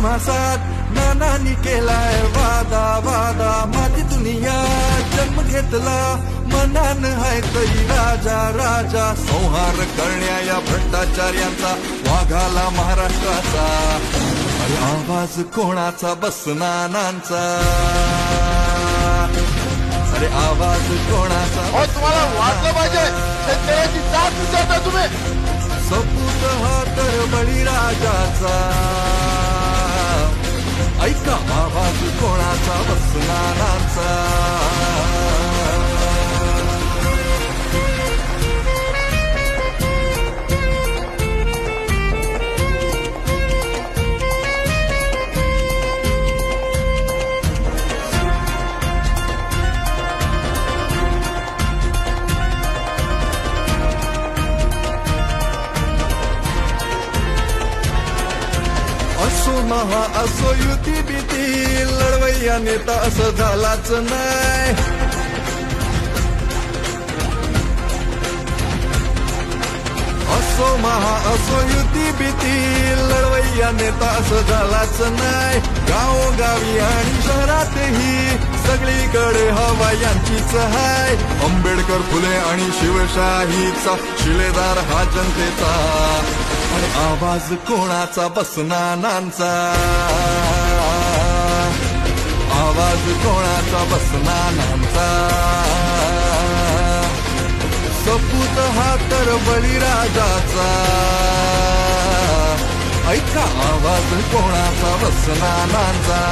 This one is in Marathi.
भासात नानांनी केलाय वादा वादा, माझी दुनिया जन्म घेतला मनान हाय तरी राजा राजा, संहार करण्या या भ्रष्टाचार्यांचा वाघाला महाराष्ट्राचा, अरे आवाज कोणाचा बस नानांचा, अरे आवाज कोणाचा, तुम्हाला वाटलं पाहिजे शेतकऱ्याची जात विचारता तुम्ही, सपूत हा तर बळीराजाचा, ऐका आवाज कोणाचा बस नानांचा, असो महा असो युती भीती लढवय्या नेता असं झालाच नाही, असो महा असो युती भीती लढवय्या नेता असं झालाच नाही, गावोगावी आणि शहरातही सगळीकडे हवा यांचीच हाय, आंबेडकर फुले आणि शिवशाहीचा शिलेदार हा जनतेचा, अरे आवाज कोणाचा बस नानांचा, आवाज कोणाचा बस नानांचा, सपूत हा तर बळीराजाचा, ऐका आवाज कोणाचा बस नानांचा.